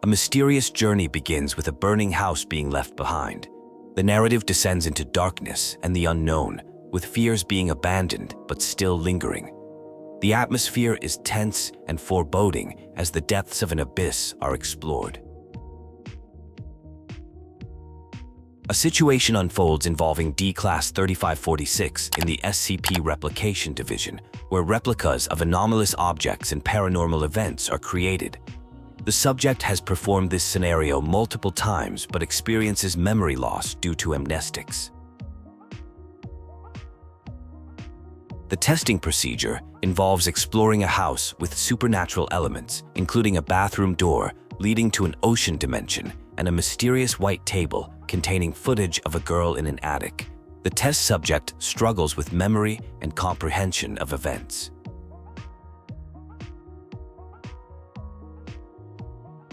A mysterious journey begins with a burning house being left behind. The narrative descends into darkness and the unknown, with fears being abandoned but still lingering. The atmosphere is tense and foreboding as the depths of an abyss are explored. A situation unfolds involving D-Class 3546 in the SCP Replication Division, where replicas of anomalous objects and paranormal events are created. The subject has performed this scenario multiple times but experiences memory loss due to amnestics. The testing procedure involves exploring a house with supernatural elements, including a bathroom door leading to an ocean dimension and a mysterious white table containing footage of a girl in an attic. The test subject struggles with memory and comprehension of events.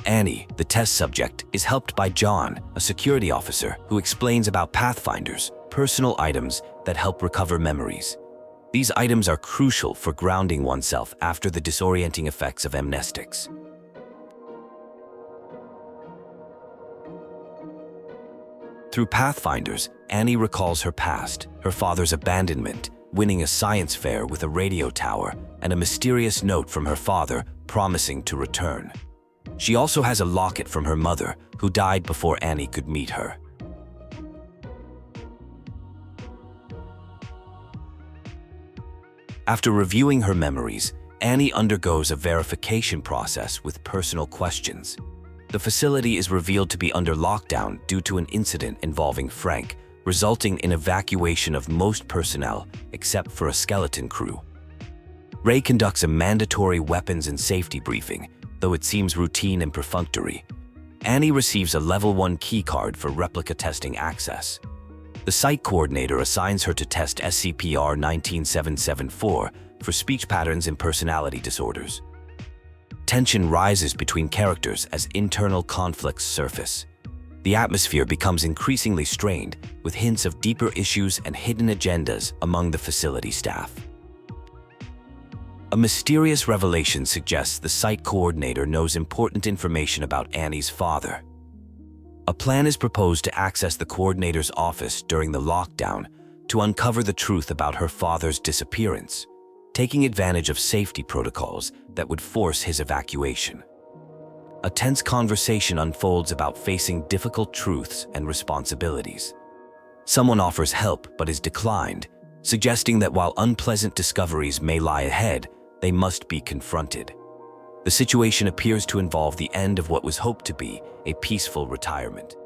Annie, the test subject, is helped by John, a security officer who explains about Pathfinders, personal items that help recover memories. These items are crucial for grounding oneself after the disorienting effects of amnestics. Through Pathfinders, Annie recalls her past, her father's abandonment, winning a science fair with a radio tower, and a mysterious note from her father promising to return. She also has a locket from her mother, who died before Annie could meet her. After reviewing her memories, Annie undergoes a verification process with personal questions. The facility is revealed to be under lockdown due to an incident involving Frank, resulting in evacuation of most personnel except for a skeleton crew. Ray conducts a mandatory weapons and safety briefing, though it seems routine and perfunctory. Annie receives a Level 1 keycard for replica testing access. The site coordinator assigns her to test SCP-19774 for speech patterns and personality disorders. Tension rises between characters as internal conflicts surface. The atmosphere becomes increasingly strained, with hints of deeper issues and hidden agendas among the facility staff. A mysterious revelation suggests the site coordinator knows important information about Annie's father. A plan is proposed to access the coordinator's office during the lockdown to uncover the truth about her father's disappearance, taking advantage of safety protocols that would force his evacuation. A tense conversation unfolds about facing difficult truths and responsibilities. Someone offers help but is declined, suggesting that while unpleasant discoveries may lie ahead, they must be confronted. The situation appears to involve the end of what was hoped to be a peaceful retirement.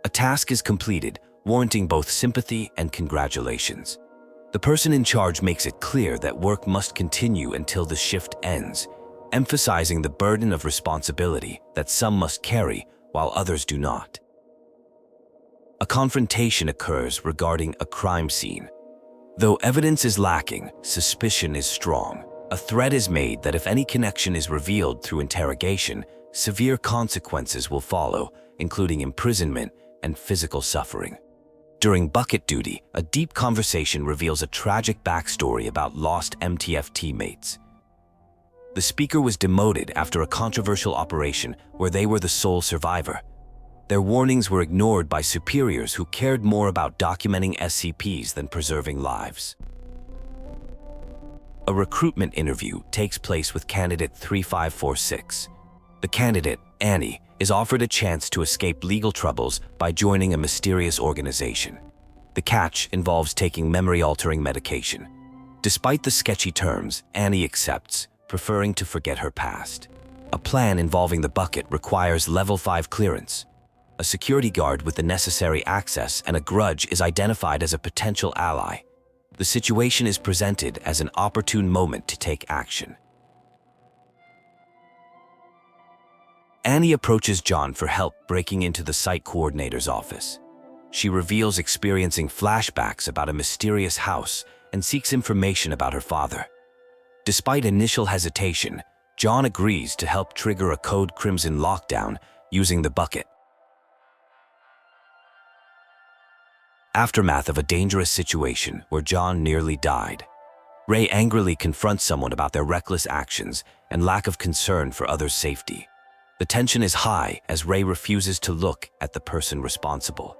A task is completed, warranting both sympathy and congratulations. The person in charge makes it clear that work must continue until the shift ends, emphasizing the burden of responsibility that some must carry while others do not. A confrontation occurs regarding a crime scene. Though evidence is lacking, suspicion is strong. A threat is made that if any connection is revealed through interrogation, severe consequences will follow, including imprisonment and physical suffering. During bucket duty, a deep conversation reveals a tragic backstory about lost MTF teammates. The speaker was demoted after a controversial operation where they were the sole survivor. Their warnings were ignored by superiors who cared more about documenting SCPs than preserving lives. A recruitment interview takes place with candidate 3546. The candidate, Annie, is offered a chance to escape legal troubles by joining a mysterious organization. The catch involves taking memory-altering medication. Despite the sketchy terms, Annie accepts, preferring to forget her past. A plan involving the bucket requires Level 5 clearance. A security guard with the necessary access and a grudge is identified as a potential ally. The situation is presented as an opportune moment to take action. Annie approaches John for help breaking into the site coordinator's office. She reveals experiencing flashbacks about a mysterious house and seeks information about her father. Despite initial hesitation, John agrees to help trigger a Code Crimson lockdown using the bucket. Aftermath of a dangerous situation where John nearly died. Ray angrily confronts someone about their reckless actions and lack of concern for others' safety. The tension is high as Ray refuses to look at the person responsible.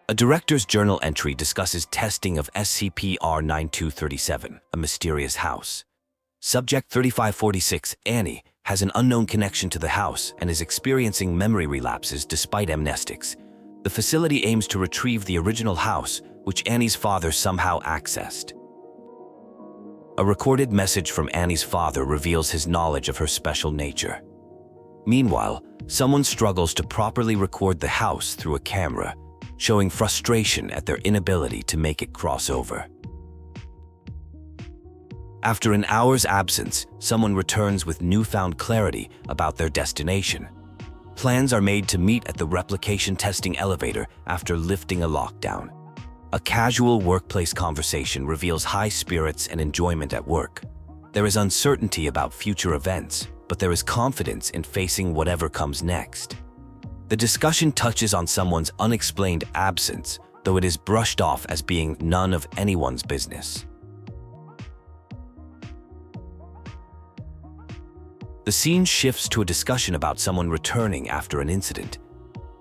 A director's journal entry discusses testing of SCP-9237, a mysterious house. Subject 3546, Annie, has an unknown connection to the house and is experiencing memory relapses despite amnestics. The facility aims to retrieve the original house, which Annie's father somehow accessed. A recorded message from Annie's father reveals his knowledge of her special nature. Meanwhile, someone struggles to properly record the house through a camera, showing frustration at their inability to make it cross over. After an hour's absence, someone returns with newfound clarity about their destination. Plans are made to meet at the replication testing elevator after lifting a lockdown. A casual workplace conversation reveals high spirits and enjoyment at work. There is uncertainty about future events, but there is confidence in facing whatever comes next. The discussion touches on someone's unexplained absence, though it is brushed off as being none of anyone's business. The scene shifts to a discussion about someone returning after an incident.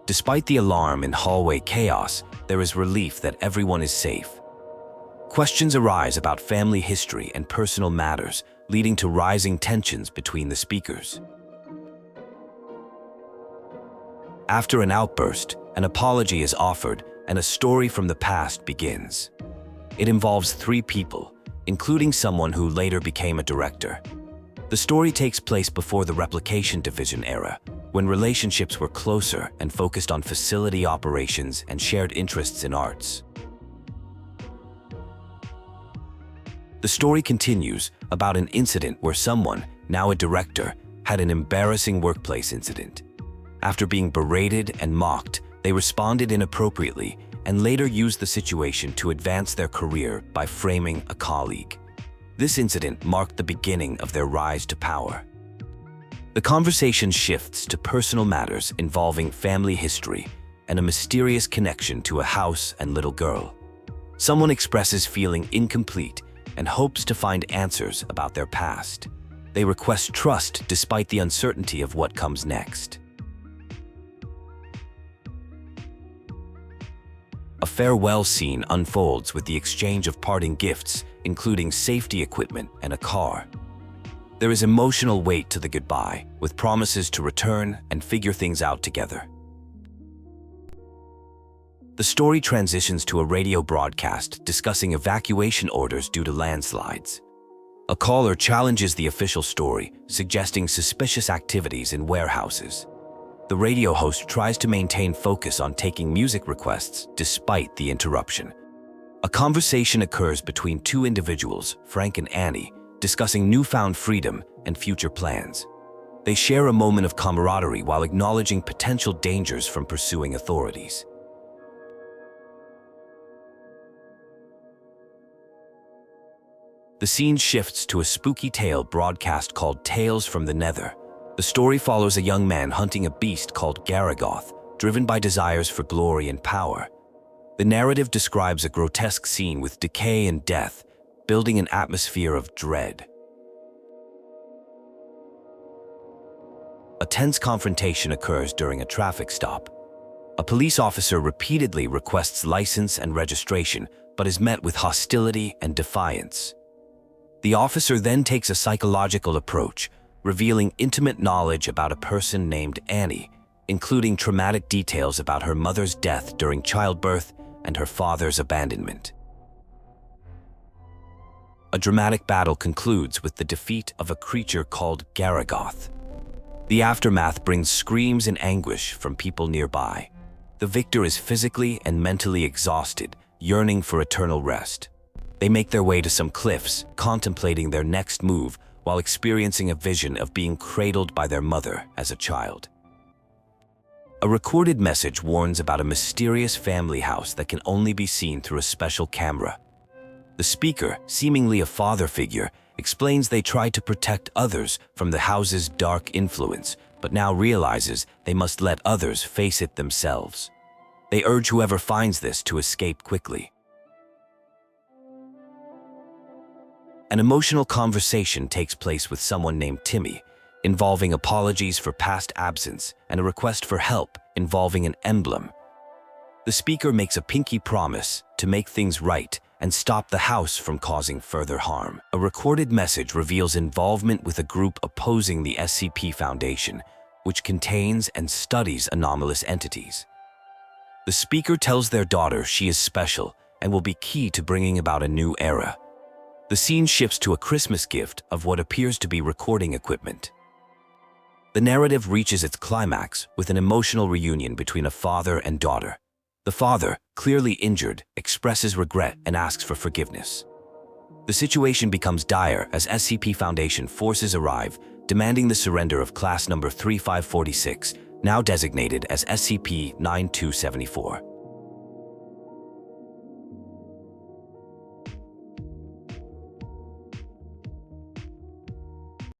Despite the alarm and hallway chaos, there is relief that everyone is safe. Questions arise about family history and personal matters, leading to rising tensions between the speakers. After an outburst, an apology is offered and a story from the past begins. It involves 3 people, including someone who later became a director. The story takes place before the Replication Division era, when relationships were closer and focused on facility operations and shared interests in arts. The story continues about an incident where someone, now a director, had an embarrassing workplace incident. After being berated and mocked, they responded inappropriately and later used the situation to advance their career by framing a colleague. This incident marked the beginning of their rise to power. The conversation shifts to personal matters involving family history and a mysterious connection to a house and little girl. Someone expresses feeling incomplete and hopes to find answers about their past. They request trust despite the uncertainty of what comes next. A farewell scene unfolds with the exchange of parting gifts, including safety equipment and a car. There is emotional weight to the goodbye, with promises to return and figure things out together. The story transitions to a radio broadcast discussing evacuation orders due to landslides. A caller challenges the official story, suggesting suspicious activities in warehouses. The radio host tries to maintain focus on taking music requests despite the interruption. A conversation occurs between 2 individuals, Frank and Annie, discussing newfound freedom and future plans. They share a moment of camaraderie while acknowledging potential dangers from pursuing authorities. The scene shifts to a spooky tale broadcast called Tales from the Nether. The story follows a young man hunting a beast called Garaggoth, driven by desires for glory and power. The narrative describes a grotesque scene with decay and death, building an atmosphere of dread. A tense confrontation occurs during a traffic stop. A police officer repeatedly requests license and registration, but is met with hostility and defiance. The officer then takes a psychological approach, revealing intimate knowledge about a person named Annie, including traumatic details about her mother's death during childbirth and her father's abandonment. A dramatic battle concludes with the defeat of a creature called Garaggoth. The aftermath brings screams and anguish from people nearby. The victor is physically and mentally exhausted, yearning for eternal rest. They make their way to some cliffs, contemplating their next move while experiencing a vision of being cradled by their mother as a child. A recorded message warns about a mysterious family house that can only be seen through a special camera. The speaker, seemingly a father figure, explains they tried to protect others from the house's dark influence, but now realizes they must let others face it themselves. They urge whoever finds this to escape quickly. An emotional conversation takes place with someone named Timmy, involving apologies for past absence and a request for help involving an emblem. The speaker makes a pinky promise to make things right and stop the house from causing further harm. A recorded message reveals involvement with a group opposing the SCP Foundation, which contains and studies anomalous entities. The speaker tells their daughter she is special and will be key to bringing about a new era. The scene shifts to a Christmas gift of what appears to be recording equipment. The narrative reaches its climax with an emotional reunion between a father and daughter. The father, clearly injured, expresses regret and asks for forgiveness. The situation becomes dire as SCP Foundation forces arrive, demanding the surrender of class number 3546, now designated as SCP-9274.